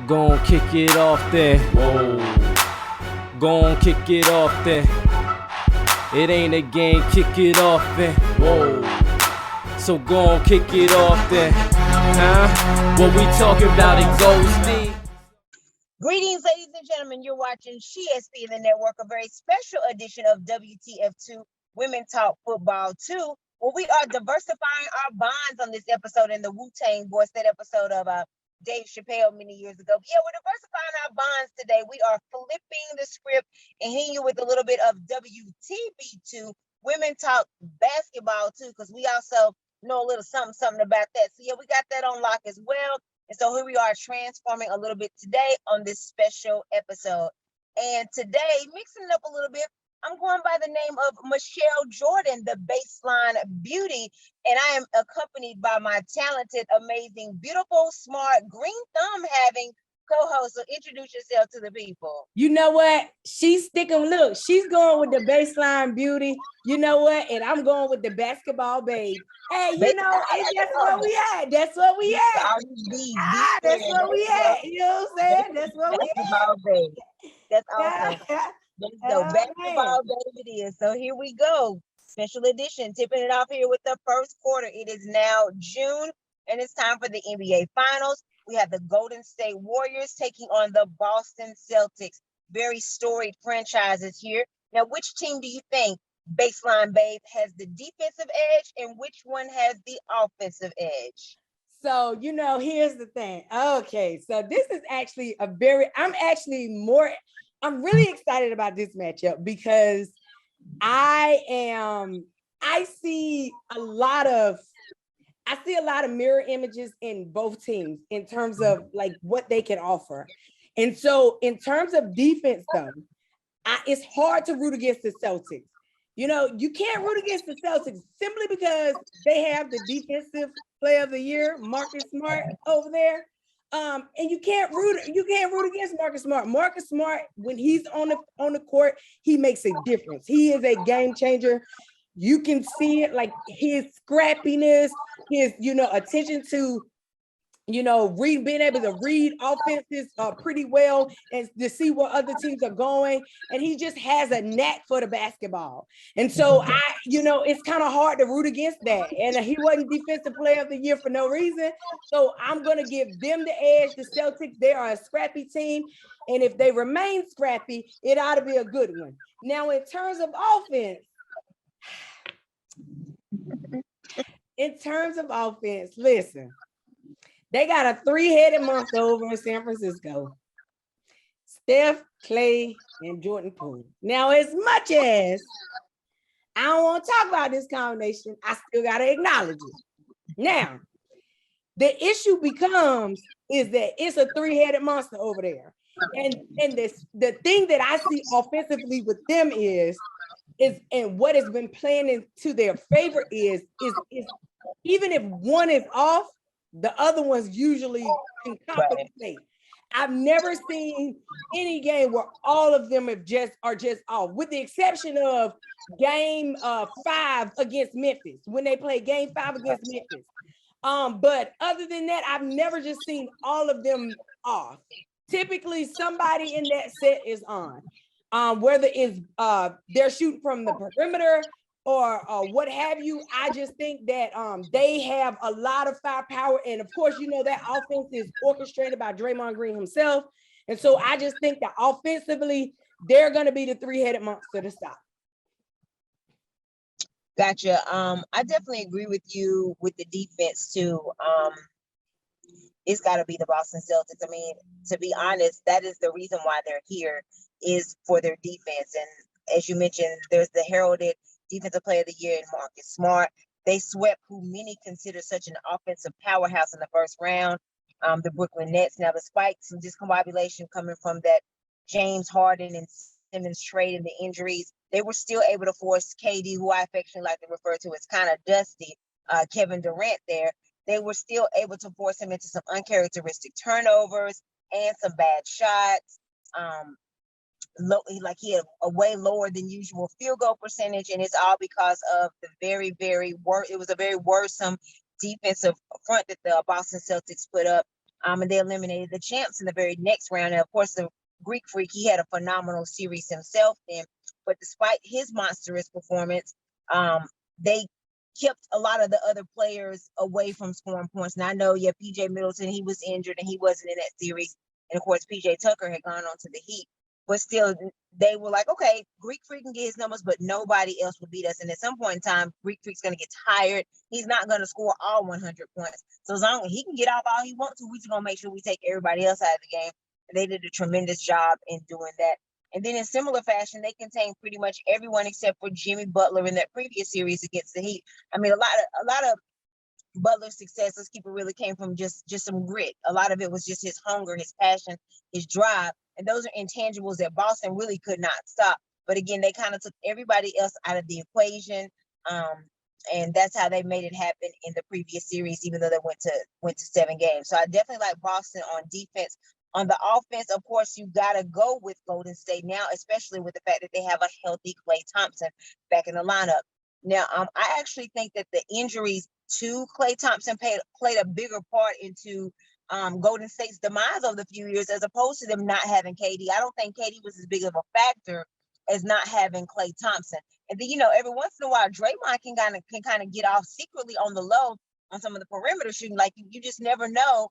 Gon' kick it off then. Whoa. Gon' kick it off then. It ain't a game, kick it off then. Whoa. So gon' kick it off then. Huh? What we talking about, it goes deep. Greetings, ladies and gentlemen. You're watching SHE the Network, a very special edition of WTF Too, Women Talk Football 2, where we are diversifying our bonds on this episode in the Wu-Tang Voice, that episode of Dave Chappelle many years ago. But yeah, we're diversifying our bonds today. We are flipping the script and hitting you with a little bit of WTB2, Women Talk Basketball 2, because we also know a little something about that. So yeah, we got that on lock as well. And so here we are transforming a little bit today on this special episode. And today, mixing it up a little bit, I'm going by the name of Michelle Jordan, the Baseline Beauty. And I am accompanied by my talented, amazing, beautiful, smart, green thumb having co-host. So introduce yourself to the people. You know what? She's sticking, look, she's going with the Baseline Beauty. You know what? And I'm going with the Basketball Babe. Hey, you know, and that's where we at. That's what we at. That's what we at. You know what I'm saying? That's what we at. That's awesome. So Basketball Babe it is. So here we go. Special edition, tipping it off here with the first quarter. It is now June, and it's time for the NBA Finals. We have the Golden State Warriors taking on the Boston Celtics. Very storied franchises here. Now, which team do you think, Baseline Babe, has the defensive edge and which one has the offensive edge? So, you know, here's the thing. Okay, so this is actually I'm really excited about this matchup because I see a lot of mirror images in both teams in terms of like what they can offer. And so in terms of defense though, it's hard to root against the Celtics. You know, you can't root against the Celtics simply because they have the defensive player of the year, Marcus Smart over there. And you can't root against Marcus Smart. Marcus Smart, when he's on the court, he makes a difference. He is a game changer. You can see it, like his scrappiness, his, attention to, being able to read offenses pretty well and to see where other teams are going. And he just has a knack for the basketball. And so it's kind of hard to root against that. And he wasn't defensive player of the year for no reason. So I'm going to give them the edge. The Celtics, they are a scrappy team. And if they remain scrappy, it ought to be a good one. Now, in terms of offense, listen, they got a three-headed monster over in San Francisco. Steph, Clay, and Jordan Poole. Now, as much as I don't want to talk about this combination, I still got to acknowledge it. Now, the issue becomes is that it's a three-headed monster over there. And the thing that I see offensively with them is and what has been playing into their favor is even if one is off, the other one's usually in compensate. I've never seen any game where all of them are just off, with the exception of game 5 against Memphis, when they played game 5 against Memphis. But other than that, I've never just seen all of them off. Typically, somebody in that set is on. Whether it's they're shooting from the perimeter or what have you, I just think that they have a lot of firepower. And of course, that offense is orchestrated by Draymond Green himself. And so I just think that offensively, they're going to be the three-headed monster to stop. Gotcha. I definitely agree with you with the defense too. It's got to be the Boston Celtics. I mean, to be honest, that is the reason why they're here, is for their defense. And as you mentioned, there's the heralded defensive player of the year in Marcus Smart. They swept who many consider such an offensive powerhouse in the first round, the Brooklyn Nets. Now, despite some discombobulation coming from that James Harden and Simmons trade and the injuries, they were still able to force KD, who I affectionately like to refer to as kind of dusty, Kevin Durant there. They were still able to force him into some uncharacteristic turnovers and some bad shots. He had a way lower than usual field goal percentage, and it's all because of the very, very it was a very worrisome defensive front that the Boston Celtics put up. and they eliminated the champs in the very next round. And of course, the Greek Freak, he had a phenomenal series himself then, but despite his monstrous performance, they kept a lot of the other players away from scoring points. And I know, yeah, PJ Middleton, he was injured and he wasn't in that series. And of course, PJ Tucker had gone on to the Heat, but still, they were like, okay, Greek Freak can get his numbers, but nobody else will beat us. And at some point in time, Greek Freak's going to get tired. He's not going to score all 100 points. So as long as he can get off all he wants to, we're just going to make sure we take everybody else out of the game. And they did a tremendous job in doing that. And then in similar fashion, they contained pretty much everyone except for Jimmy Butler in that previous series against the Heat. I mean, a lot of Butler's success, let's keep it, really came from just some grit. A lot of it was just his hunger, his passion, his drive. And those are intangibles that Boston really could not stop. But again, they kind of took everybody else out of the equation. And that's how they made it happen in the previous series, even though they went to 7 games. So I definitely like Boston on defense. On the offense, of course, you got to go with Golden State now, especially with the fact that they have a healthy Klay Thompson back in the lineup. Now, I actually think that the injuries to Klay Thompson played a bigger part into Golden State's demise over the few years, as opposed to them not having KD. I don't think KD was as big of a factor as not having Klay Thompson. And then, every once in a while, Draymond can kind of get off secretly on the low on some of the perimeter shooting. Like, you just never know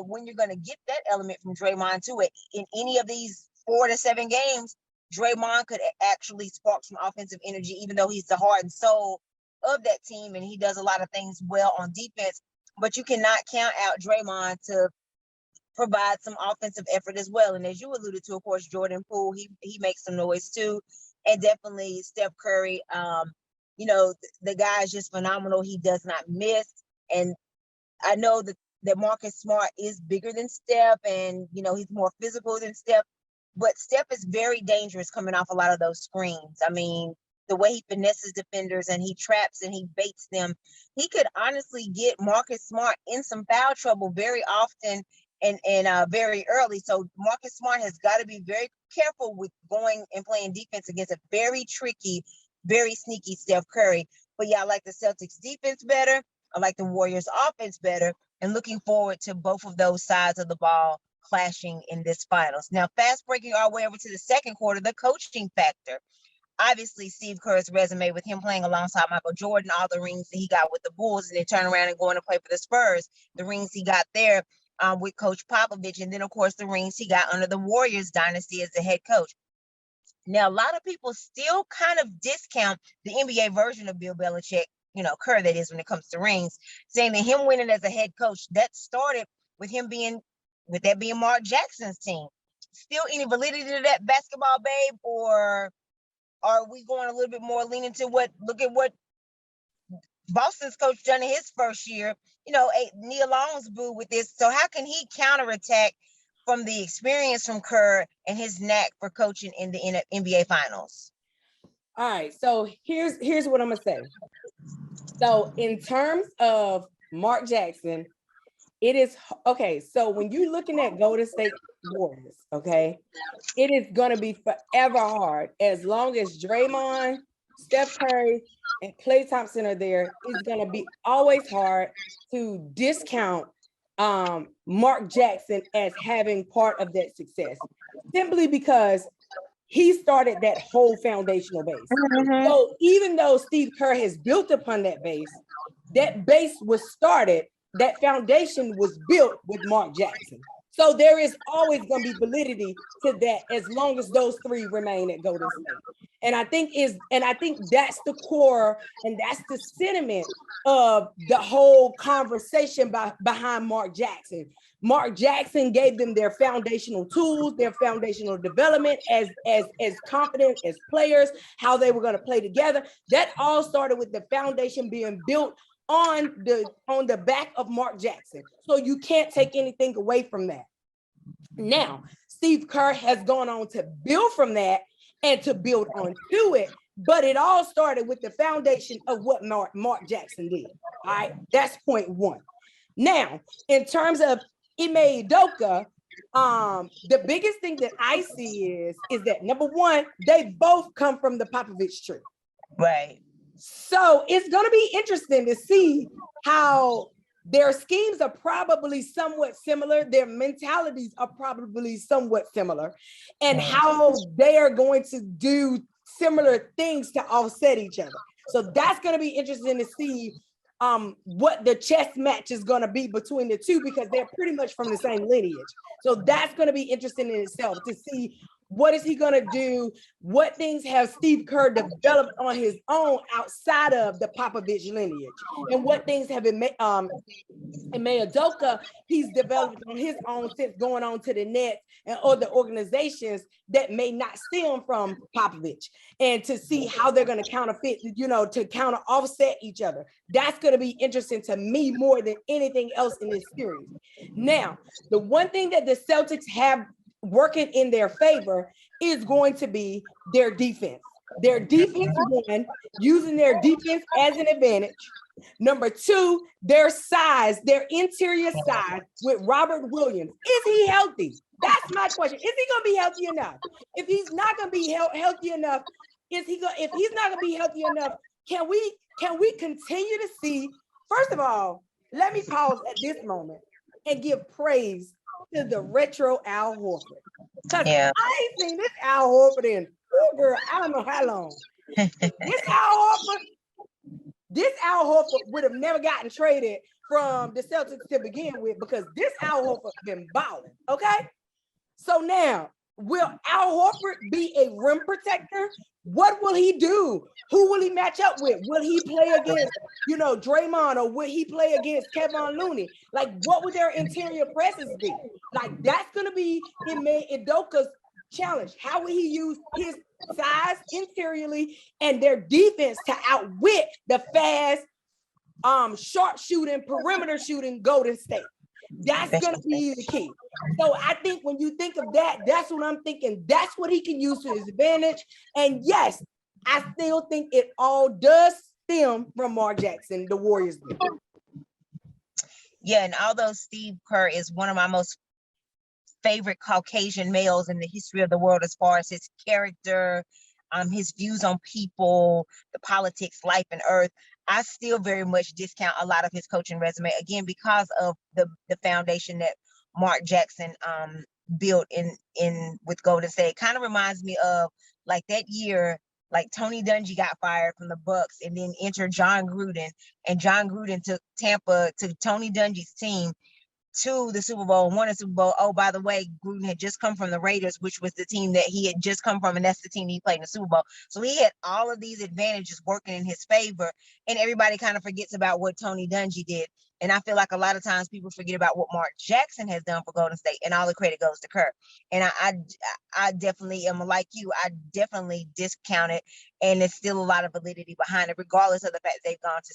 when you're going to get that element from Draymond to it. In any of these 4 to 7 games, Draymond could actually spark some offensive energy, even though he's the heart and soul of that team and he does a lot of things well on defense. But you cannot count out Draymond to provide some offensive effort as well. And as you alluded to, of course, Jordan Poole, he makes some noise too. And definitely Steph Curry, the guy is just phenomenal. He does not miss. And I know that Marcus Smart is bigger than Steph and, he's more physical than Steph. But Steph is very dangerous coming off a lot of those screens. I mean, the way he finesses defenders and he traps and he baits them, he could honestly get Marcus Smart in some foul trouble very often and very early. So Marcus Smart has got to be very careful with going and playing defense against a very tricky, very sneaky Steph Curry. But yeah, I like the Celtics defense better. I like the Warriors offense better, and looking forward to both of those sides of the ball clashing in this finals. Now, fast breaking our way over to the second quarter, the coaching factor. Obviously, Steve Kerr's resume with him playing alongside Michael Jordan, all the rings that he got with the Bulls, and then turn around and going to play for the Spurs, the rings he got there with Coach Popovich, and then, of course, the rings he got under the Warriors dynasty as the head coach. Now, a lot of people still kind of discount the NBA version of Bill Belichick, Kerr, that is, when it comes to rings, saying that him winning as a head coach, that started with him being Mark Jackson's team. Still any validity to that, basketball babe, or are we going a little bit more leaning to look at what Boston's coach done in his first year, Neil Long's boo with this. So how can he counterattack from the experience from Kerr and his knack for coaching in the NBA finals? All right, so here's what I'm gonna say. So in terms of Mark Jackson, it is okay. So when you're looking at Golden State Warriors, okay, it is gonna be forever hard as long as Draymond, Steph Curry, and Klay Thompson are there. It's gonna be always hard to discount Mark Jackson as having part of that success, simply because he started that whole foundational base. Mm-hmm. So even though Steve Kerr has built upon that base was started, that foundation was built with Mark Jackson. So there is always going to be validity to that as long as those three remain at Golden State. And I think that's the core and that's the sentiment of the whole conversation behind Mark Jackson. Mark Jackson gave them their foundational tools, their foundational development as confident as players, how they were going to play together. That all started with the foundation being built on the back of Mark Jackson. So you can't take anything away from that. Now, Steve Kerr has gone on to build from that and to build on to it, but it all started with the foundation of what Mark Jackson did. All right, that's point one. Now, in terms of Ime Udoka, the biggest thing that I see is that number one, they both come from the Popovich tree. Right. So it's going to be interesting to see how Their schemes are probably somewhat similar. Their mentalities are probably somewhat similar, and how they are going to do similar things to offset each other. So that's going to be interesting to see what the chess match is going to be between the two, because they're pretty much from the same lineage. So that's going to be interesting in itself to see what is he going to do, what things have Steve Kerr developed on his own outside of the Popovich lineage, and what things have been and Udoka he's developed on his own since going on to the Nets and other organizations that may not stem from Popovich, and to see how they're going to counterfeit, to counter offset each other. That's going to be interesting to me more than anything else in this series. Now, the one thing that the Celtics have working in their favor is going to be their defense. Their defense, one, using their defense as an advantage. Number two, their size, their interior size with Robert Williams. Is he healthy? That's my question. Is he going to be healthy enough? If he's not going to be healthy enough, if he's not going to be healthy enough, can we continue to see? First of all, let me pause at this moment and give praise to the retro Al Horford. Because I ain't seen this Al Horford in, girl, I don't know how long. This Al Horford would have never gotten traded from the Celtics to begin with, because this Al Horford been balling, okay? So now, will Al Horford be a rim protector? What will he do? Who will he match up with? Will he play against, Draymond, or will he play against Kevin Looney? Like, what would their interior presence be? Like, that's going to be Udoka's challenge. How will he use his size interiorly and their defense to outwit the fast, sharp shooting, perimeter shooting Golden State? That's going to be the key. So I think when you think of that, that's what I'm thinking. That's what he can use to his advantage. And yes, I still think it all does stem from Mark Jackson, the Warriors. Yeah, and although Steve Kerr is one of my most favorite Caucasian males in the history of the world, as far as his character, his views on people, the politics, life, and earth, I still very much discount a lot of his coaching resume, again, because of the foundation that Mark Jackson built in with Golden State. Kind of reminds me of like that year, like Tony Dungy got fired from the Bucks, and then entered John Gruden, and John Gruden took Tony Dungy's team to the Super Bowl and won a Super Bowl. Oh, by the way, Gruden had just come from the Raiders, which was the team that he had just come from, and that's the team he played in the Super Bowl. So he had all of these advantages working in his favor, and everybody kind of forgets about what Tony Dungy did. And I feel like a lot of times people forget about what Mark Jackson has done for Golden State, and all the credit goes to Kerr. And I definitely am like you. I definitely discount it, and there's still a lot of validity behind it, regardless of the fact they've gone to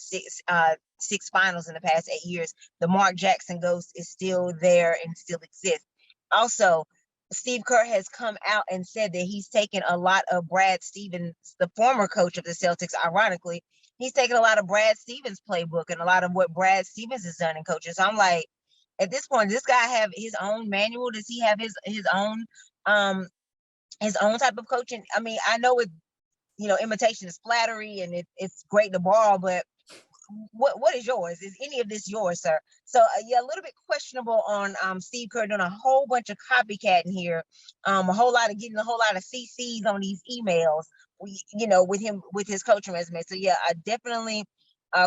six finals in the past 8 years. The Mark Jackson ghost is still there and still exists. Also, Steve Kerr has come out and said that he's taken a lot of Brad Stevens, the former coach of the Celtics, ironically, he's taken a lot of Brad Stevens' playbook and a lot of what Brad Stevens has done in coaching. So I'm like, at this point, does this guy have his own manual? Does he have his own type of coaching? I mean, I know imitation is flattery and it's great to borrow, but what is yours? Is any of this yours, sir? So yeah, a little bit questionable on Steve Kerr doing a whole bunch of copycatting here, getting a whole lot of CCs on these emails, with his coaching resume. So yeah, I definitely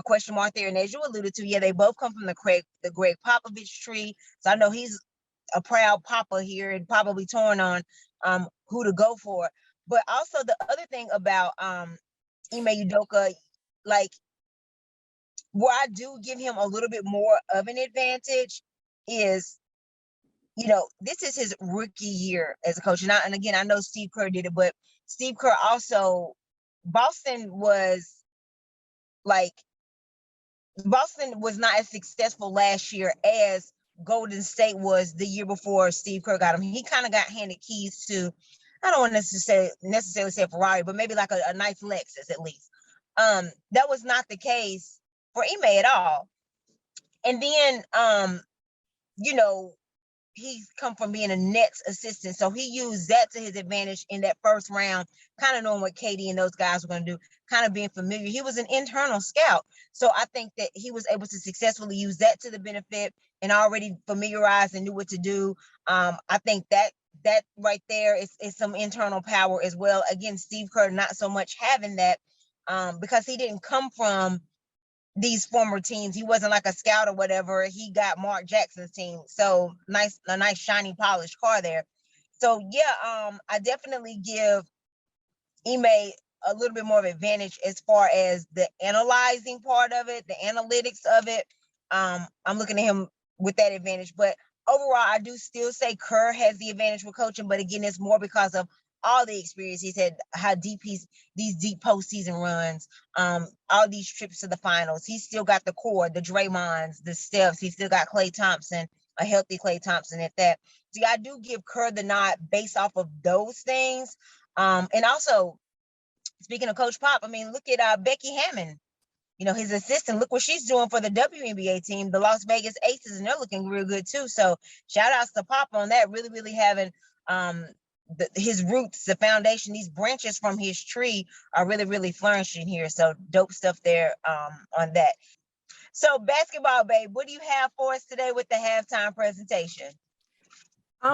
question mark there. And as you alluded to, yeah, they both come from the Greg Popovich tree. So I know he's a proud papa here and probably torn on who to go for. But also the other thing about Ime Udoka, like, where I do give him a little bit more of an advantage is, this is his rookie year as a coach. And again, I know Steve Kerr did it, but Steve Kerr also, Boston was not as successful last year as Golden State was the year before Steve Kerr got him. He kind of got handed keys to, I don't want to necessarily say Ferrari, but maybe like a nice Lexus at least. That was not the case for Ime at all. And then, he's come from being a Nets assistant, so he used that to his advantage in that first round, kind of knowing what KD and those guys were going to do, kind of being familiar. He was an internal scout, so I think that he was able to successfully use that to the benefit and already familiarized and knew what to do. I think that right there is some internal power as well. Again, Steve Kerr not so much having that, because he didn't come from these former teams. He wasn't like a scout or whatever. He got Mark Jackson's team. So a nice shiny polished car there. So yeah, I definitely give Ime a little bit more of advantage as far as the analyzing part of it, the analytics of it. I'm looking at him with that advantage. But overall, I do still say Kerr has the advantage with coaching, but again, it's more because of all the experience he's had, how deep these deep postseason runs, all these trips to the finals. He's still got the core, the Draymonds, the Stephs. He's still got Klay Thompson, a healthy Klay Thompson at that. So yeah, I do give Kerr the nod based off of those things. And also, speaking of Coach Pop, I mean, look at Becky Hammond, you know, his assistant. Look what she's doing for the WNBA team, the Las Vegas Aces, and they're looking real good too. So shout outs to Pop on that, really having his roots, the foundation, these branches from his tree are really flourishing here. So dope stuff there on that. So basketball, babe, what do you have for us today with the halftime presentation?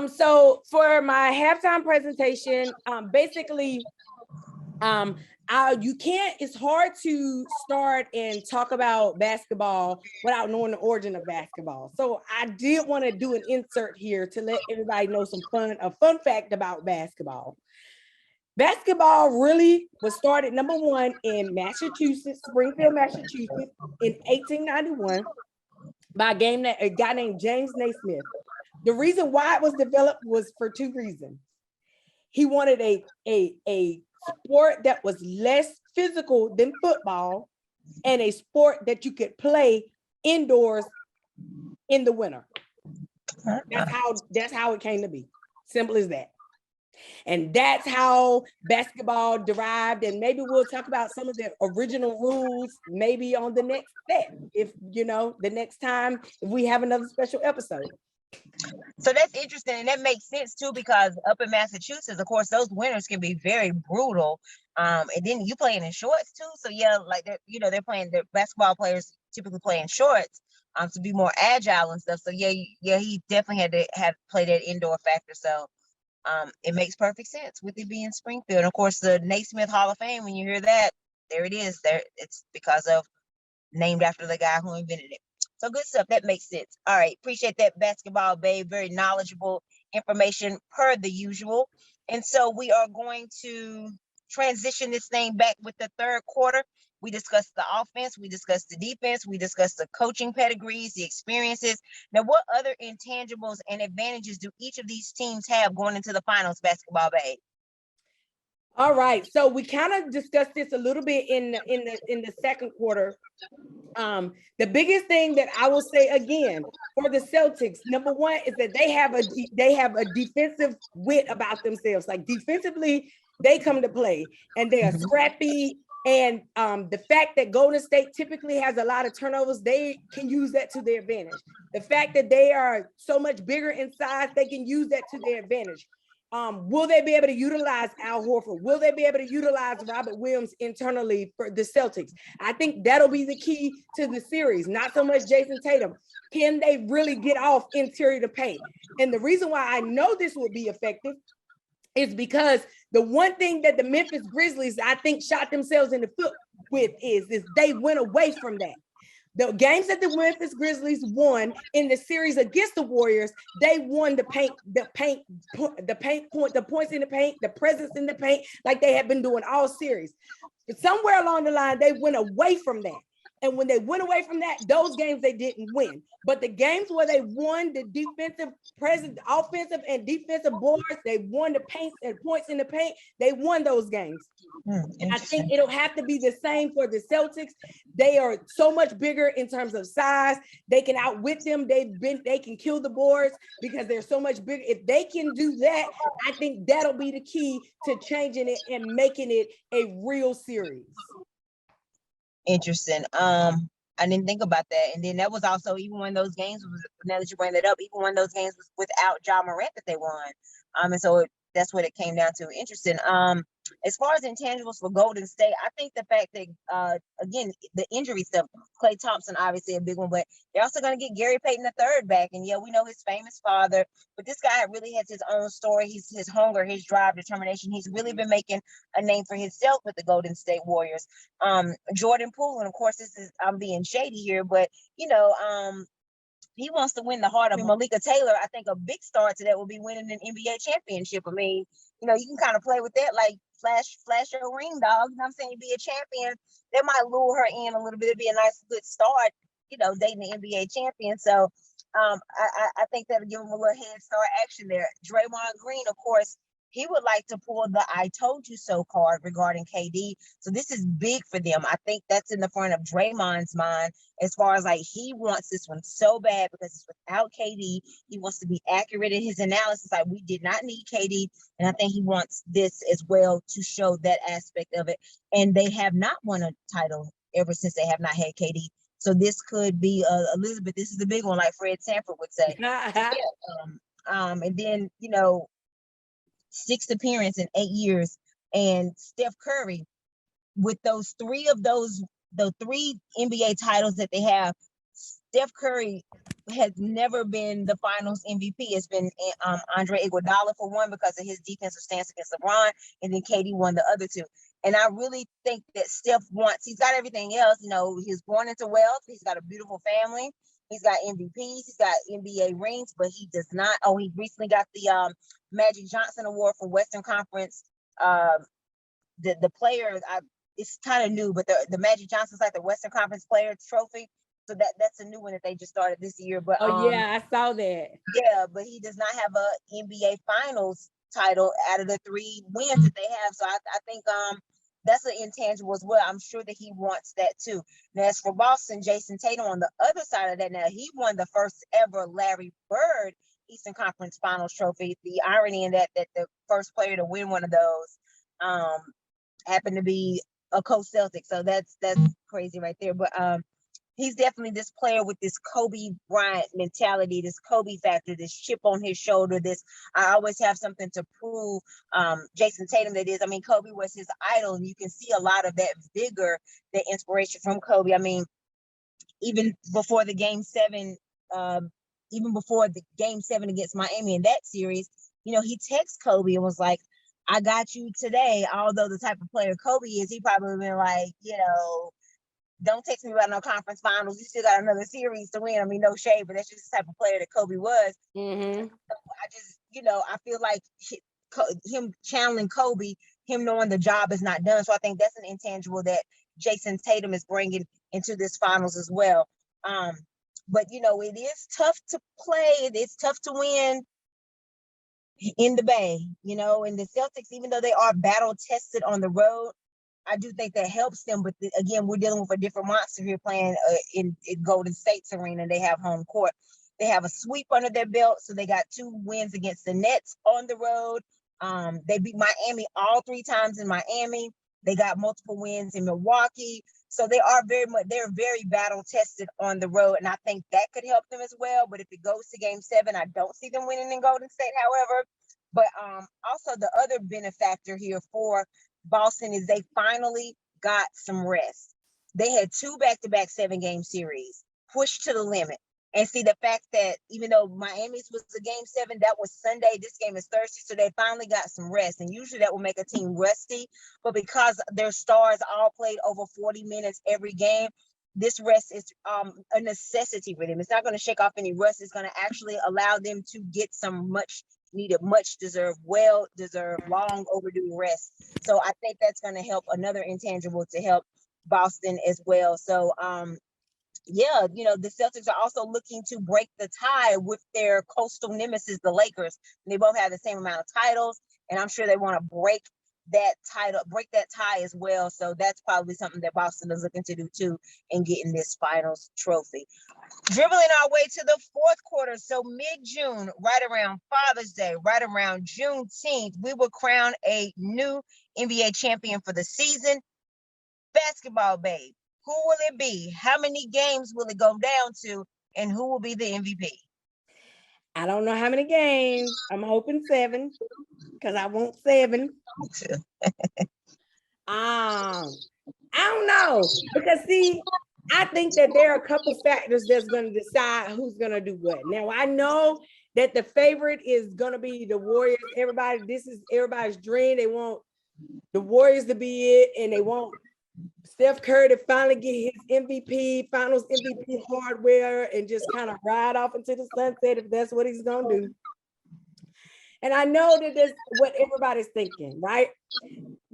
So for my halftime presentation, basically, it's hard to start and talk about basketball without knowing the origin of basketball. So I did want to do an insert here to let everybody know a fun fact about basketball. Basketball really was started, number one, in Massachusetts, Springfield, Massachusetts, in 1891 by a guy named James Naismith. The reason why it was developed was for two reasons. He wanted a sport that was less physical than football and a sport that you could play indoors in the winter. That's how it came to be. Simple as that. And that's how basketball derived. And maybe we'll talk about some of the original rules maybe on the next step, if the next time if we have another special episode. So that's interesting, and that makes sense too, because up in Massachusetts, of course, those winters can be very brutal. And then you playing in shorts too. So yeah, like they're playing, the basketball players typically play in shorts to be more agile and stuff. So yeah, he definitely had to have play that indoor factor. So it makes perfect sense with it being Springfield. And of course, the Naismith Hall of Fame, when you hear that, there it is. There, it's because of named after the guy who invented it. So good stuff. That makes sense. All right. Appreciate that, basketball babe. Very knowledgeable information per the usual. And so we are going to transition this thing back with the third quarter. We discussed the offense. We discussed the defense. We discussed the coaching pedigrees, the experiences. Now, what other intangibles and advantages do each of these teams have going into the finals, basketball babe? All right, so we kind of discussed this a little bit in the second quarter. The biggest thing that I will say again for the Celtics, number one, is that they have a defensive wit about themselves. Like defensively, they come to play and they are scrappy. And the fact that Golden State typically has a lot of turnovers, they can use that to their advantage. The fact that they are so much bigger in size, they can use that to their advantage. Will they be able to utilize Al Horford? Will they be able to utilize Robert Williams internally for the Celtics? I think that'll be the key to the series, not so much Jason Tatum. Can they really get off interior to paint? And the reason why I know this will be effective is because the one thing that the Memphis Grizzlies, I think, shot themselves in the foot with is they went away from that. The games that the Memphis Grizzlies won in the series against the Warriors, they won the points in the paint, the presence in the paint, like they have been doing all series. But somewhere along the line, they went away from that. And when they went away from that, those games they didn't win. But the games where they won the defensive, offensive and defensive boards, they won the paint and points in the paint, they won those games. I think it'll have to be the same for the Celtics. They are so much bigger in terms of size. They can outwit them. They can kill the boards because they're so much bigger. If they can do that, I think that'll be the key to changing it and making it a real series. Interesting. I didn't think about that. And then that was also, even when those games was, now that you bring that up, even when those games was without Ja Morant that they won. And so that's what it came down to. Interesting. As far as intangibles for Golden State, I think the fact that again, the injury stuff, Klay Thompson obviously a big one, but they're also going to get Gary Payton III back. And yeah, we know his famous father, but this guy really has his own story. His hunger, his drive, determination. He's really been making a name for himself with the Golden State Warriors. Jordan Poole, and of course this is, I'm being shady here, but he wants to win the heart of Malika Taylor. I think a big star to that will be winning an NBA championship. I mean, you can kind of play with that, like flash your ring, dog. You know what I'm saying? Be a champion. That might lure her in a little bit. It'd be a nice, good start, dating the NBA champion. So I think that'll give him a little head start action there. Draymond Green, of course, he would like to pull the "I told you so" card regarding KD. So this is big for them. I think that's in the front of Draymond's mind as far as like he wants this one so bad because it's without KD. He wants to be accurate in his analysis. Like, we did not need KD. And I think he wants this as well to show that aspect of it. And they have not won a title ever since they have not had KD. So this could be Elizabeth. This is a big one, like Fred Sanford would say. And then, 6th appearance in 8 years. And Steph Curry, with the three NBA titles that they have, Steph Curry has never been the finals MVP. It's been Andre Iguodala for one because of his defensive stance against LeBron, and then KD won the other two. And I really think that Steph he's got everything else. He's born into wealth. He's got a beautiful family. He's got MVPs. He's got NBA rings, but he does not. Oh, he recently got the Magic Johnson Award for Western Conference. The player, it's kind of new, but the Magic Johnson's like the Western Conference Player Trophy. So that's a new one that they just started this year. But yeah, I saw that. Yeah, but he does not have a NBA Finals title out of the 3 wins that they have. So I think that's an intangible as well. I'm sure that he wants that too. Now, as for Boston, Jason Tatum on the other side of that, now he won the first ever Larry Bird Eastern Conference Finals trophy. The irony in that the first player to win one of those happened to be a co-Celtic. So that's crazy right there. But he's definitely this player with this Kobe Bryant mentality, this Kobe factor, this chip on his shoulder, this I always have something to prove. Jason Tatum, that is. I mean, Kobe was his idol, and you can see a lot of that vigor, that inspiration from Kobe. I mean, even before the game 7, even before the game 7 against Miami in that series, he texted Kobe and was like, "I got you today." Although the type of player Kobe is, he probably been like, "Don't text me about no conference finals. You still got another series to win." I mean, no shade, but that's just the type of player that Kobe was. Mm-hmm. So I just, I feel like him channeling Kobe, him knowing the job is not done. So I think that's an intangible that Jason Tatum is bringing into this finals as well. But it is tough to play. It's tough to win in the Bay, and the Celtics, even though they are battle tested on the road, I do think that helps them. But again, we're dealing with a different monster here playing in Golden State's arena. They have home court. They have a sweep under their belt. So they got 2 wins against the Nets on the road. They beat Miami all 3 times in Miami. They got multiple wins in Milwaukee. So they're very battle tested on the road. And I think that could help them as well. But if it goes to game 7, I don't see them winning in Golden State, however. But also the other benefactor here for Boston is they finally got some rest. They had 2 back-to-back 7-game series pushed to the limit. And see, the fact that even though Miami's was a game 7, that was Sunday, this game is Thursday, so they finally got some rest. And usually that will make a team rusty, but because their stars all played over 40 minutes every game, this rest is a necessity for them. It's not going to shake off any rust. It's going to actually allow them to get some much needed, much deserved, well deserved, long overdue rest. So I think that's going to help, another intangible to help Boston as well. So yeah, the Celtics are also looking to break the tie with their coastal nemesis, the Lakers. They both have the same amount of titles, and I'm sure they want to break that tie as well. So that's probably something that Boston is looking to do too in getting this finals trophy. Dribbling our way to the 4th quarter, so mid-June, right around Father's Day, right around Juneteenth, we will crown a new NBA champion for the season. Basketball babe. Who will it be? How many games will it go down to? And who will be the MVP? I don't know how many games. I'm hoping 7 because I want 7. I don't know because see, I think that there are a couple factors that's going to decide who's going to do what. Now I know that the favorite is going to be the Warriors. This is everybody's dream. They want the Warriors to be it, and they want Steph Curry to finally get his MVP, Finals MVP hardware, and just kind of ride off into the sunset if that's what he's going to do. And I know that that's what everybody's thinking, right?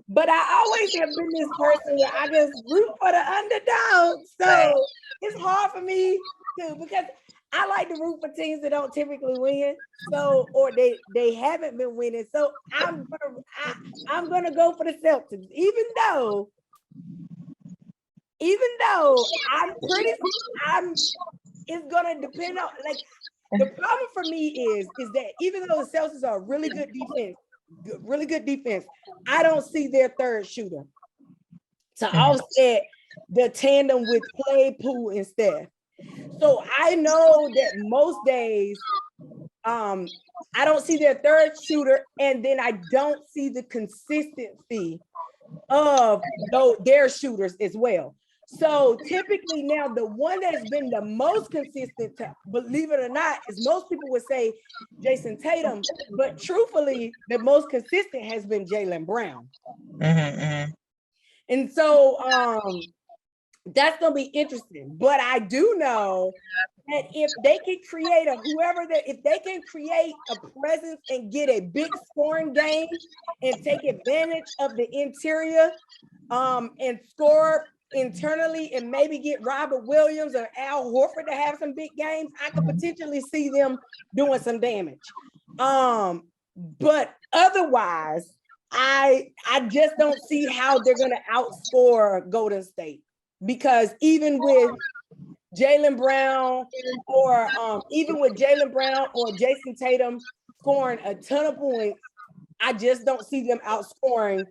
But I always have been this person where I just root for the underdog. So it's hard for me to, because I like to root for teams that don't typically win. So, or they haven't been winning. So I'm gonna go for the Celtics, even though it's gonna depend on, like, the problem for me is that even though the Celtics are really good defense, I don't see their third shooter to offset the tandem with Clay, Poole, and Steph. So I know that most days, I don't see their third shooter, and then I don't see the consistency of their shooters as well. So typically now the one that's been the most consistent, believe it or not, is most people would say Jason Tatum, but truthfully, the most consistent has been Jaylen Brown. And so that's gonna be interesting. But I do know that if they can create if they can create a presence and get a big scoring game and take advantage of the interior and score internally and maybe get Robert Williams or Al Horford to have some big games, I could potentially see them doing some damage. But otherwise, I just don't see how they're going to outscore Golden State, because even with Jaylen Brown or Jason Tatum scoring a ton of points, I just don't see them outscoring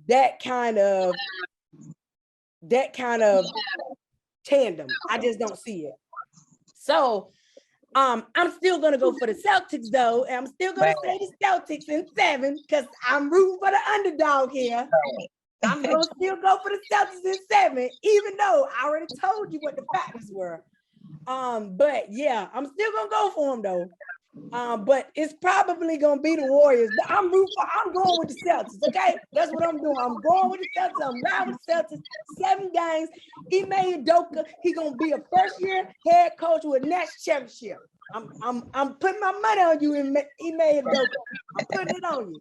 that kind of tandem. I just don't see it. So I'm still gonna go for the Celtics though, and I'm still gonna say the Celtics in 7 because I'm rooting for the underdog here. I'm gonna still go for the Celtics in 7, even though I already told you what the factors were. But yeah, I'm still gonna go for them though. But it's probably gonna be the Warriors. But I'm going with the Celtics. Okay, that's what I'm doing. I'm going with the Celtics. I'm riding with the Celtics. 7 games. Ime Udoka, he gonna be a first-year head coach with a national championship. I'm putting my money on you, Ime Udoka. I'm putting it on you.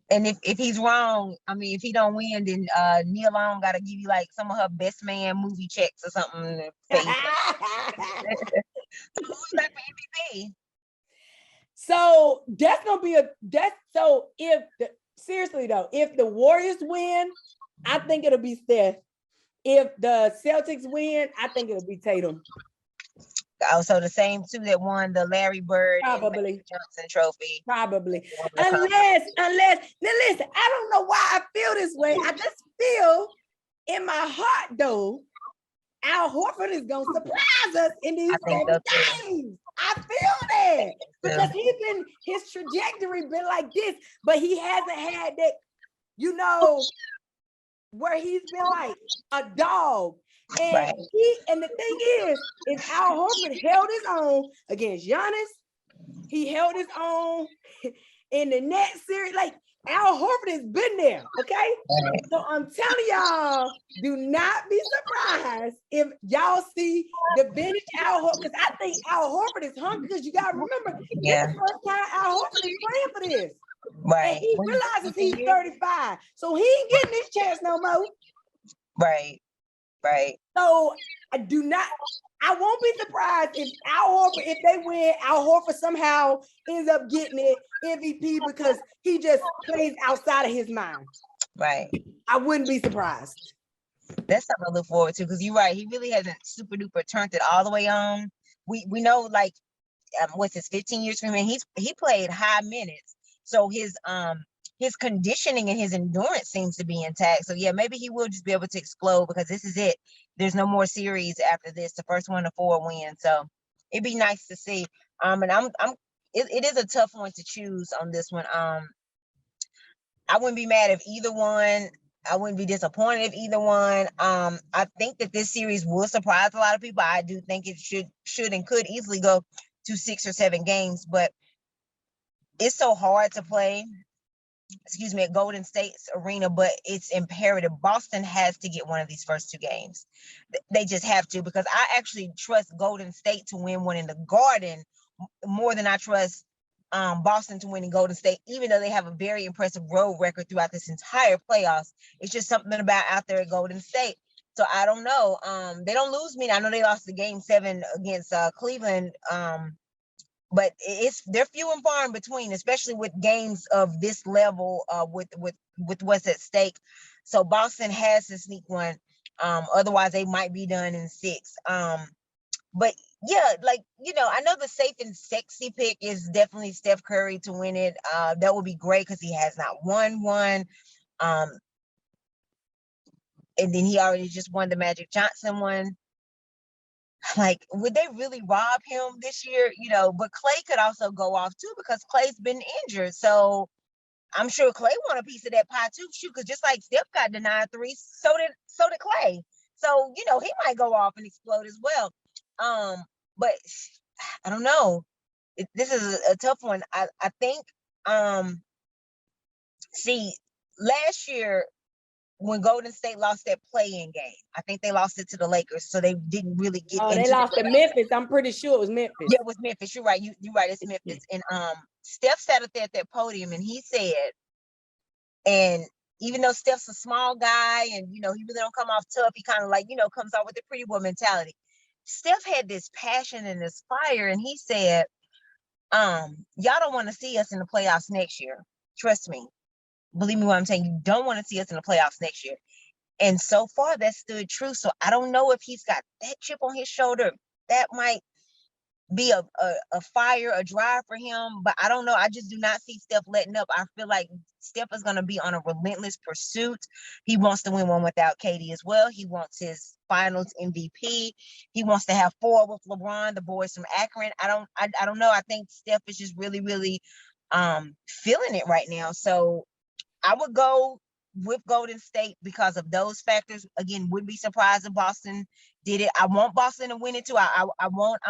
And if he's wrong, I mean, if he don't win, then Neil Long got to give you like some of her best man movie checks or something. So that's gonna be so seriously though, if the Warriors win, I think it'll be Steph. If the Celtics win, I think it'll be Tatum. Also the same 2 that won the Larry Bird probably Johnson Trophy. Probably. Unless now listen, I don't know why I feel this way. I just feel in my heart though, Al Horford is gonna surprise us in these games. I feel that because his trajectory been like this, but he hasn't had that, where he's been like a dog. And the thing is, if Al Horford held his own against Giannis, he held his own in the next series. Like, Al Horford has been there, okay? So I'm telling y'all, do not be surprised if y'all see the vintage Al Horford, because I think Al Horford is hungry, because you got to remember, this is the first time Al Horford is playing for this. And he realizes he's 35, so he ain't getting this chance no more. Right. So I won't be surprised if if they win, Al Horford somehow ends up getting it MVP because he just plays outside of his mind. Right. I wouldn't be surprised. That's something to look forward to, because you're right. He really hasn't super duper turned it all the way on. We know, like, what's his 15 years from him? He played high minutes. So his his conditioning and his endurance seems to be intact. So yeah, maybe he will just be able to explode because this is it. There's no more series after this. The first one to 4 wins. So it'd be nice to see. And it is a tough one to choose on this one. I wouldn't be mad if either one. I wouldn't be disappointed if either one. I think that this series will surprise a lot of people. I do think it should and could easily go to 6 or 7 games, but it's so hard to play, excuse me, at Golden State's arena, but it's imperative. Boston has to get one of these first 2 games. They just have to, because I actually trust Golden State to win one in the Garden more than I trust Boston to win in Golden State, even though they have a very impressive road record throughout this entire playoffs. It's just something about out there at Golden State. So I don't know. They don't lose me. I know they lost the game 7 against Cleveland. But they're few and far in between, especially with games of this level, with what's at stake. So Boston has to sneak one. Otherwise they might be done in 6. But yeah, like, I know the safe and sexy pick is definitely Steph Curry to win it. That would be great because he has not won one. And then he already just won the Magic Johnson one. Like, would they really rob him this year? But Clay could also go off too because Clay's been injured. So I'm sure Clay want a piece of that pie too. Shoot, because just like Steph got denied 3, so did Clay. So, he might go off and explode as well. But I don't know. This is a tough one. I think, see, last year when Golden State lost that play-in game, I think they lost it to the Lakers, so they didn't really get into they lost to Memphis. I'm pretty sure it was Memphis. Yeah, it was Memphis. You're right. You're right. It's Memphis. And Steph sat up there at that podium and he said, and even though Steph's a small guy and he really don't come off tough, he kind of like, comes off with the pretty boy mentality. Steph had this passion and this fire, and he said, y'all don't want to see us in the playoffs next year. Trust me. Believe me when I'm saying you don't want to see us in the playoffs next year. And so far that stood true. So I don't know if he's got that chip on his shoulder. That might be a fire, a drive for him, but I don't know. I just do not see Steph letting up. I feel like Steph is going to be on a relentless pursuit. He wants to win one without KD as well. He wants his finals MVP. He wants to have 4 with LeBron, the boys from Akron. I don't know. I think Steph is just really, really feeling it right now. So I would go with Golden State because of those factors. Again, wouldn't be surprised if Boston did it. I want Boston to win it too. I want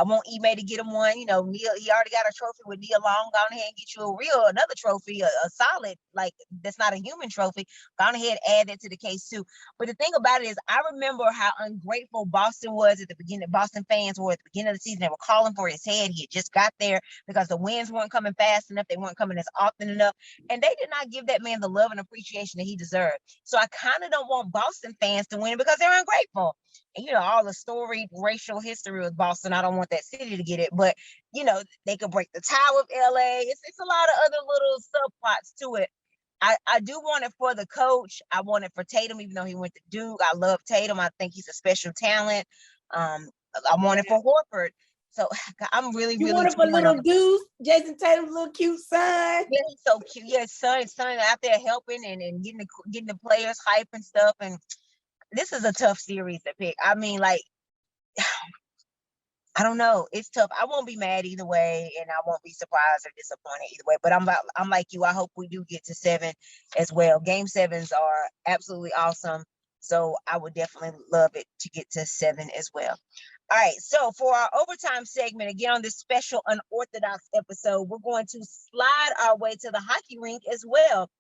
Ime to get him one. Neil, he already got a trophy with Nia Long. Go ahead and get you another trophy, a solid, like, that's not a human trophy. Go ahead and add that to the case too. But the thing about it is, I remember how ungrateful Boston was at the beginning. Boston fans were at the beginning of the season. They were calling for his head. He had just got there because the wins weren't coming fast enough. They weren't coming as often enough. And they did not give that man the love and appreciation that he deserved. So I kind of don't want Boston fans to win because they're ungrateful. And all the storied racial history with Boston, I don't want that city to get it, but they could break the tie of LA. It's a lot of other little subplots to it. I do want it for the coach. I want it for Tatum, even though he went to Duke. I love Tatum. I think he's a special talent. I want it for Horford. So I'm really, you really want it for little Deuce, Jason Tatum's little cute son. Yeah, he's so cute. Yeah, son out there helping and getting the players hype and stuff. And this is a tough series to pick. I mean, like, I don't know. It's tough. I won't be mad either way, and I won't be surprised or disappointed either way. But I'm like you. I hope we do get to 7 as well. Game 7s are absolutely awesome. So I would definitely love it to get to 7 as well. All right. So for our overtime segment, again on this special unorthodox episode, we're going to slide our way to the hockey rink as well.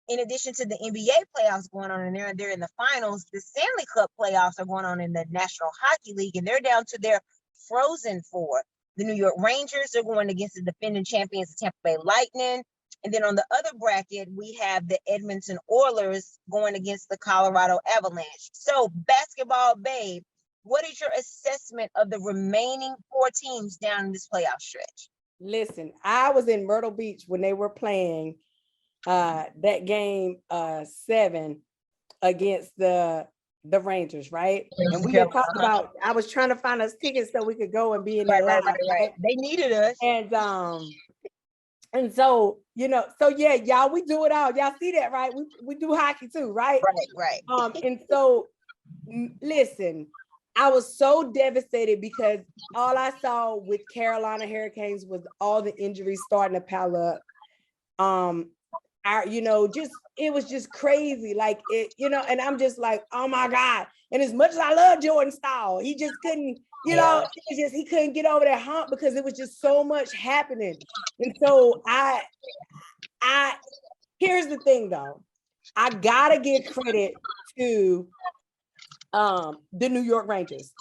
In addition to the NBA playoffs going on in there, and they're in the finals, the Stanley Cup playoffs are going on in the National Hockey League, and they're down to their Frozen Four. The New York Rangers are going against the defending champions, the Tampa Bay Lightning. And then on the other bracket, we have the Edmonton Oilers going against the Colorado Avalanche. So, basketball babe, what is your assessment of the remaining 4 teams down in this playoff stretch? Listen, I was in Myrtle Beach when they were playing that game 7 against the Rangers, right? And we had talked about, I was trying to find us tickets so we could go and be in there live. Right. They needed us. And And so, so yeah, y'all, we do it all. Y'all see that, right? We do hockey too, right? Right. And so listen, I was so devastated because all I saw with Carolina Hurricanes was all the injuries starting to pile up. Just it was just crazy. Like it, and I'm just like, oh my God. And as much as I love Jordan Stahl, he just couldn't, he couldn't get over that hump because it was just so much happening. And so here's the thing though. I gotta give credit to the New York Rangers.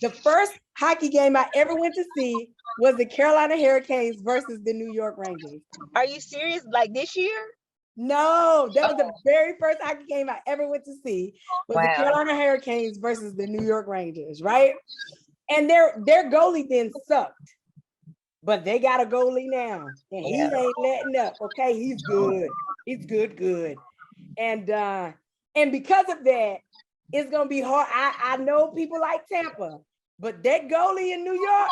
The first hockey game I ever went to see was the Carolina Hurricanes versus the New York Rangers. Are you serious? Like this year? No, that was the very first hockey game I ever went to see was the Carolina Hurricanes versus the New York Rangers, right? And their goalie then sucked, but they got a goalie now, and he ain't letting up. Okay, he's good. He's good. And because of that, it's gonna be hard. I know people like Tampa, but that goalie in New York,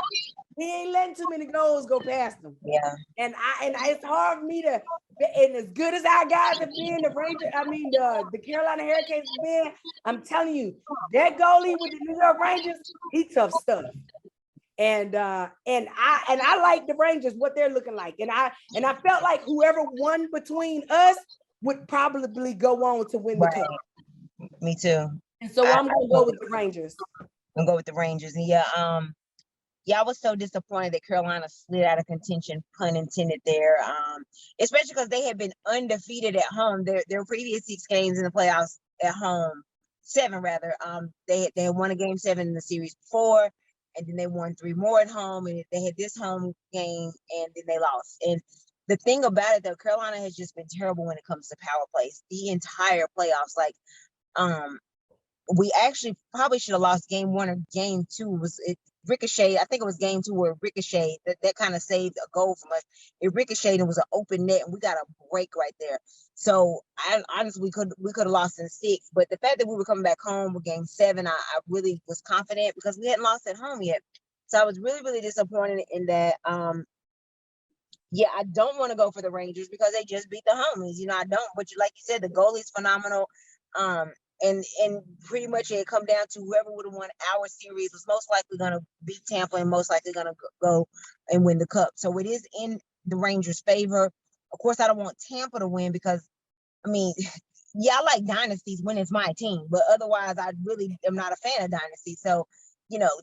he ain't letting too many goals go past him. Yeah. And it's hard for me to, and as good as our guys have been, the Carolina Hurricanes have been, I'm telling you, that goalie with the New York Rangers, he tough stuff. And I like the Rangers, what they're looking like. And I felt like whoever won between us would probably go on to win the cup. Me too. And so I'm gonna go with the Rangers. I'm gonna go with the Rangers. And I was so disappointed that Carolina slid out of contention, pun intended there. Especially because they had been undefeated at home. Their previous 6 games in the playoffs at home, 7 rather. They had won a game 7 in the series before, and then they won 3 more at home, and they had this home game, and then they lost. And the thing about it though, Carolina has just been terrible when it comes to power plays the entire playoffs. Like, we actually probably should have lost game 1 or game 2. Was it Ricochet? I think it was game 2 where Ricochet that kind of saved a goal from us. It ricocheted and was an open net, and we got a break right there. So honestly, we could have lost in 6. But the fact that we were coming back home with game 7, I really was confident because we hadn't lost at home yet. So I was really, really disappointed in that. I don't want to go for the Rangers because they just beat the homies. I don't. But like you said, the goalie's phenomenal. And pretty much it come down to whoever would have won our series was most likely going to beat Tampa and most likely going to go and win the cup. So it is in the Rangers' favor. Of course, I don't want Tampa to win because, I like dynasties when it's my team, but otherwise I really am not a fan of dynasties. So,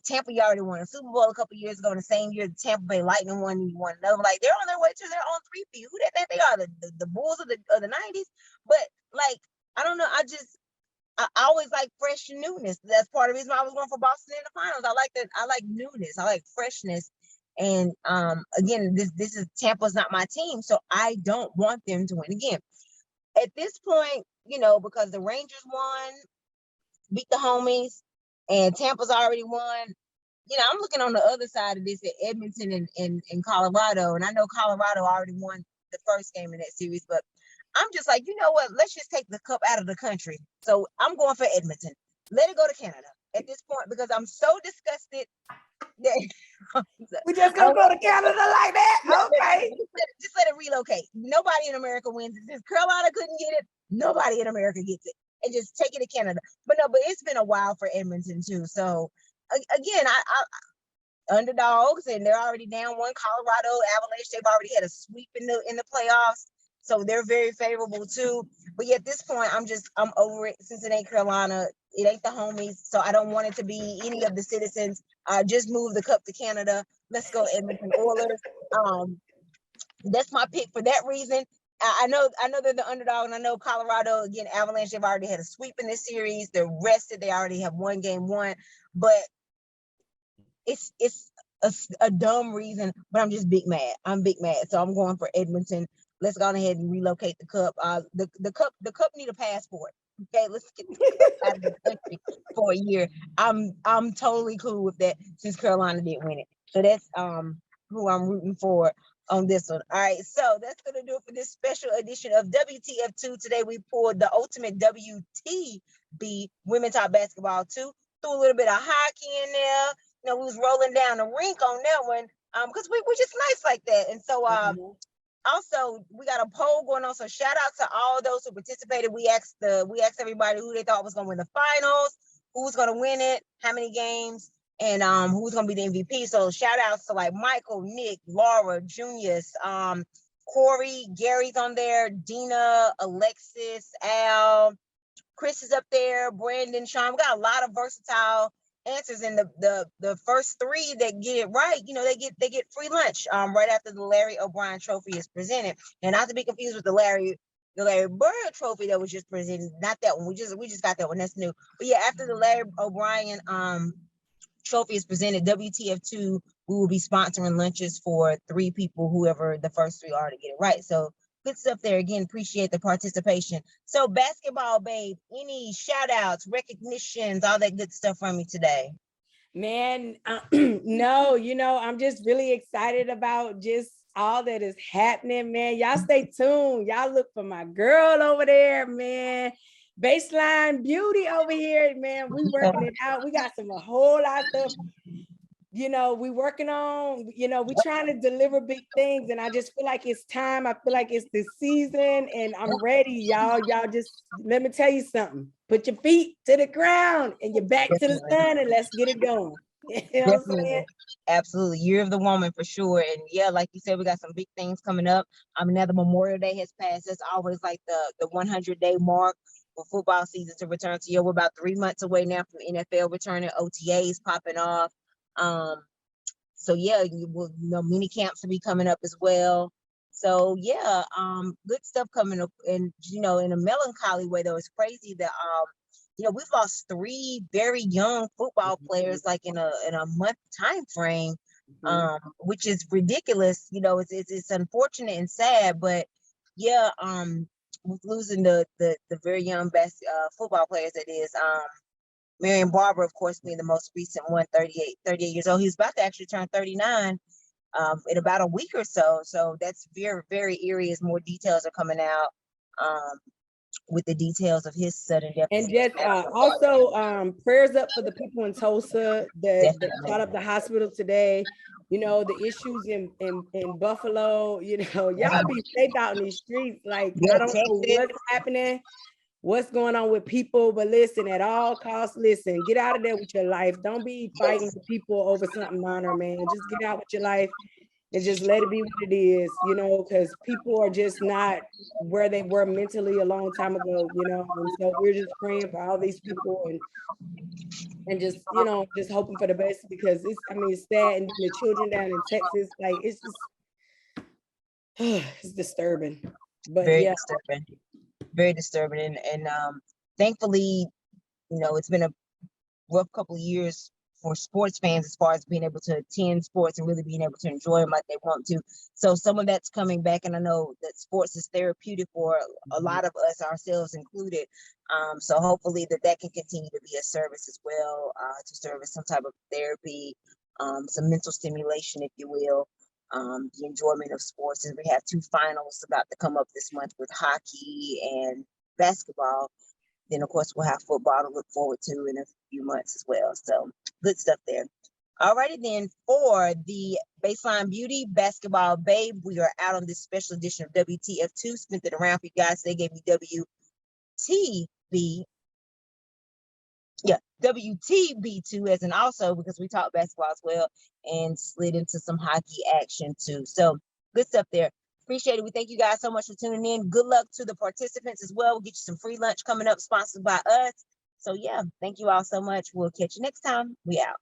Tampa, you already won a Super Bowl a couple years ago in the same year the Tampa Bay Lightning won, you won another. Like, they're on their way to their own three-peat. Who they think they are, the Bulls of the 90s? But, like, I don't know. I always like fresh newness. That's part of the reason why I was going for Boston in the finals. I like that. I like newness. I like freshness. And again, this is Tampa's not my team, so I don't want them to win again. At this point, because the Rangers won, beat the homies, and Tampa's already won. I'm looking on the other side of this at Edmonton and Colorado, and I know Colorado already won the first game in that series, but I'm just like, you know what? Let's just take the cup out of the country. So I'm going for Edmonton. Let it go to Canada at this point because I'm so disgusted that we just gonna go to Canada like that. Okay. Just let it relocate. Nobody in America wins it. Since Carolina couldn't get it, nobody in America gets it. And just take it to Canada. But it's been a while for Edmonton too. So again, I underdogs, and they're already down 1. Colorado Avalanche, they've already had a sweep in the playoffs. So they're very favorable too. But at this point, I'm over it since it ain't Carolina. It ain't the homies. So I don't want it to be any of the citizens. Just move the cup to Canada. Let's go Edmonton Oilers. That's my pick for that reason. I know they're the underdog, and I know Colorado, again, Avalanche, they've already had a sweep in this series. They're rested. They already have won game 1. But it's a dumb reason, but I'm just big mad. I'm big mad. So I'm going for Edmonton. Let's go ahead and relocate the cup. The cup need a passport. Okay, let's get the cup out of the country for a year. I'm totally cool with that since Carolina didn't win it. So that's who I'm rooting for on this one. All right, so that's gonna do it for this special edition of WTF 2. Today we pulled the ultimate WTB Women Top Basketball 2. Threw a little bit of hockey in there. We was rolling down the rink on that one because we're just nice like that. And so Also, we got a poll going on. So shout out to all those who participated. We asked everybody who they thought was gonna win the finals, who's gonna win it, how many games, and who's gonna be the MVP. So shout outs to like Michael, Nick, Laura, Junius, Corey, Gary's on there, Dina, Alexis, Al, Chris is up there, Brandon, Sean. We got a lot of versatile answers, and the first three that get it right, they get free lunch right after the Larry O'Brien Trophy is presented, and not to be confused with the Larry Bird Trophy that was just presented. Not that one. We just got that one. That's new. But yeah, after the Larry O'Brien trophy is presented, WTF2, we will be sponsoring lunches for 3 people, whoever the first 3 are to get it right. So good stuff there. Again, appreciate the participation. So basketball, babe, any shout outs, recognitions, all that good stuff from me today? Man, no, I'm just really excited about just all that is happening, man. Y'all stay tuned. Y'all look for my girl over there, man. Baseline Beauty over here, man. We working it out. We got a whole lot of stuff, we working on, we trying to deliver big things, and I just feel like it's time. I feel like it's the season, and I'm ready, y'all. Y'all just let me tell you something. Put your feet to the ground and your back to the sun, and let's get it going. You know what I'm saying? Absolutely. Year of the woman for sure. And yeah, like you said, we got some big things coming up. Now the Memorial Day has passed. That's always like the 100-day mark for football season to return to you. We're about 3 months away now from NFL returning, OTAs popping off. So yeah, mini camps will be coming up as well. So yeah, good stuff coming up. And in a melancholy way though, it's crazy that we've lost 3 very young football players like in a month time frame, which is ridiculous. It's unfortunate and sad, but yeah, with losing the very young best football players, that is Marion Barber, of course, being the most recent one, 38 years old. He's about to actually turn 39 in about a week or so. So that's very, very eerie as more details are coming out with the details of his sudden death. And just also prayers up for the people in Tulsa that shot up the hospital today. The issues in Buffalo, y'all be safe out in these streets. Like, I don't know what's happening, what's going on with people, but listen, at all costs, listen, get out of there with your life. Don't be fighting with people over something minor, man. Just get out with your life and just let it be what it is, because people are just not where they were mentally a long time ago, and so we're just praying for all these people and just, just hoping for the best, because it's sad. And the children down in Texas, like, it's just, it's disturbing. But very disturbing. Very disturbing. And thankfully, it's been a rough couple of years for sports fans as far as being able to attend sports and really being able to enjoy them like they want to. So some of that's coming back, and I know that sports is therapeutic for a lot of us, ourselves included. So hopefully that can continue to be a service as well, to serve as some type of therapy, some mental stimulation, if you will. The enjoyment of sports. And we have 2 finals about to come up this month with hockey and basketball. Then of course we'll have football to look forward to in a few months as well. So good stuff there. Alrighty then, for the Baseline Beauty Basketball Babe, we are out on this special edition of WTF2. Spent it around for you guys. They gave me WTB2 as an also, because we talked basketball as well and slid into some hockey action too. So good stuff there. Appreciate it. We thank you guys so much for tuning in. Good luck to the participants as well. We'll get you some free lunch coming up, sponsored by us. So yeah, thank you all so much. We'll catch you next time. We out.